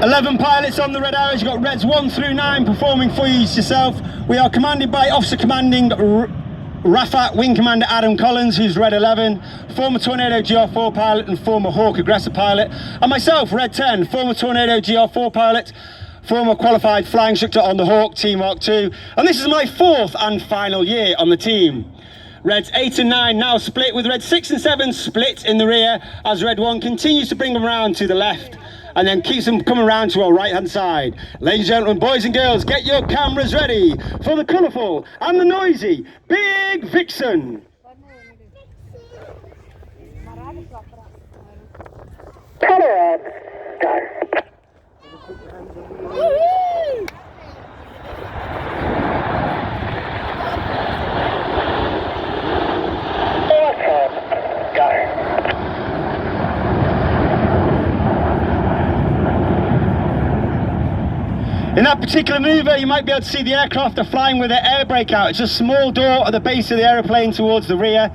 11 pilots on the Red Arrows. You've got Reds 1 through 9 performing for you yourself. We are commanded by Officer Commanding RAFA Wing Commander Adam Collins, who's Red 11, former Tornado GR4 pilot and former Hawk Aggressor pilot, and myself, Red 10, former Tornado GR4 pilot, former qualified flying instructor on the Hawk Team Mark 2, and this is my 4th and final year on the team. Reds 8 and 9 now split, with Red 6 and 7 split in the rear as Red 1 continues to bring them around to the left and then keeps them coming around to our right hand side. Ladies and gentlemen, boys and girls, get your cameras ready for the colourful and the noisy Big Vixen. Colour on, go. In that particular manoeuvre, you might be able to see the aircraft are flying with their air brake out. It's a small door at the base of the aeroplane towards the rear.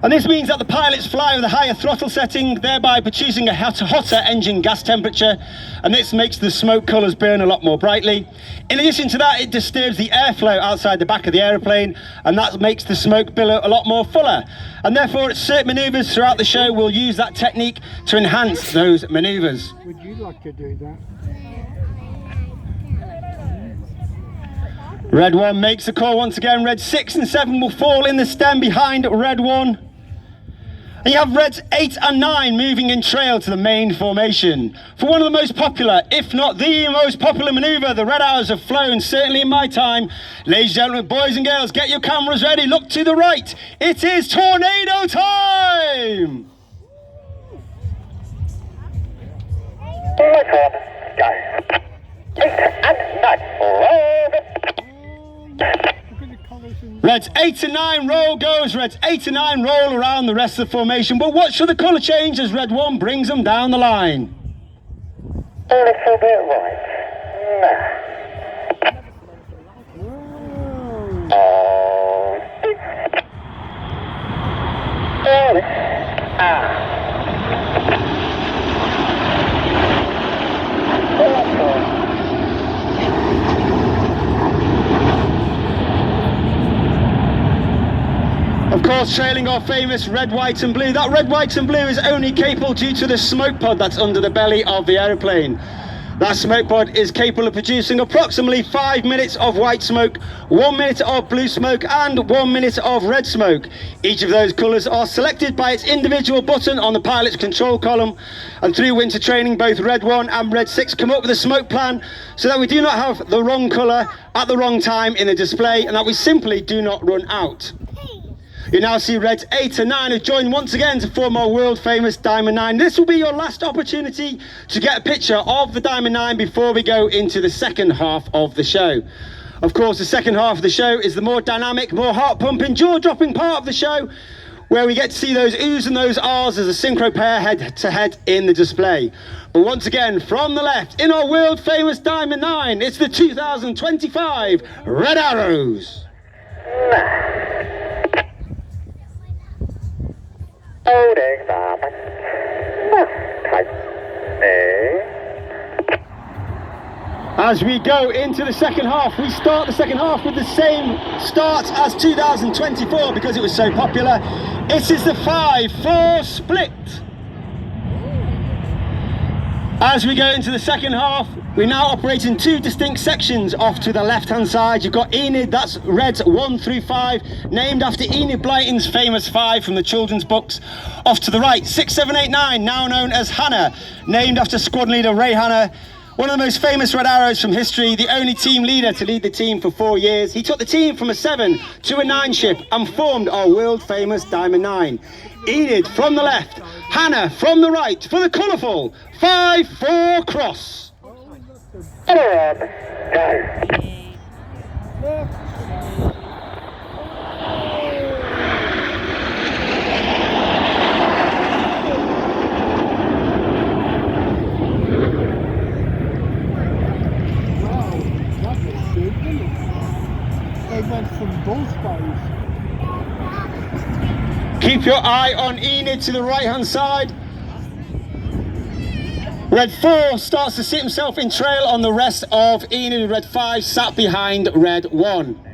And this means that the pilots fly with a higher throttle setting, thereby producing a hotter engine gas temperature. And this makes the smoke colours burn a lot more brightly. In addition to that, it disturbs the airflow outside the back of the aeroplane, and that makes the smoke billow a lot more fuller. And therefore, at certain manoeuvres throughout the show, we'll use that technique to enhance those manoeuvres. Would you like to do that? Red 1 makes the call once again. Red 6 and 7 will fall in the stem behind Red 1. And you have Reds 8 and 9 moving in trail to the main formation. For one of the most popular, if not the most popular manoeuvre the Red Arrows have flown, certainly in my time. Ladies and gentlemen, boys and girls, get your cameras ready. Look to the right. It is tornado time! Go. 8 and 9, roll. Reds 8 and 9 roll goes. Reds 8 and 9 roll around the rest of the formation. But watch for the colour change as Red 1 brings them down the line. A little bit right. Of course, trailing our famous red, white and blue. That red, white and blue is only capable due to the smoke pod that's under the belly of the aeroplane. That smoke pod is capable of producing approximately 5 minutes of white smoke, 1 minute of blue smoke and 1 minute of red smoke. Each of those colours are selected by its individual button on the pilot's control column, and through winter training both Red 1 and Red 6 come up with a smoke plan so that we do not have the wrong colour at the wrong time in the display and that we simply do not run out. You now see Reds 8 and 9 have joined once again to form our world famous Diamond 9. This will be your last opportunity to get a picture of the Diamond 9 before we go into the second half of the show. Of course, the second half of the show is the more dynamic, more heart-pumping, jaw-dropping part of the show, where we get to see those oohs and those ahs as a synchro pair head-to-head in the display. But once again, from the left, in our world famous Diamond 9, it's the 2025 Red Arrows. As we go into the second half, we start the second half with the same start as 2024 because it was so popular. It is the 5-4 split. As we go into the second half, we now operate in two distinct sections. Off to the left-hand side, you've got Enid, that's Reds 1 through 5, named after Enid Blyton's famous 5 from the children's books. Off to the right, 6, 7, 8, 9, now known as Hannah, named after squad leader Ray Hannah, one of the most famous Red Arrows from history, the only team leader to lead the team for 4 years. He took the team from a 7 to a 9 ship and formed our world famous Diamond 9. Enid from the left, Hannah from the right for the colourful 5-4 cross. comments from both guys. Keep your eye on Enid to the right hand side. Red 4 starts to sit himself in trail on the rest of Enid. Red 5 sat behind Red 1.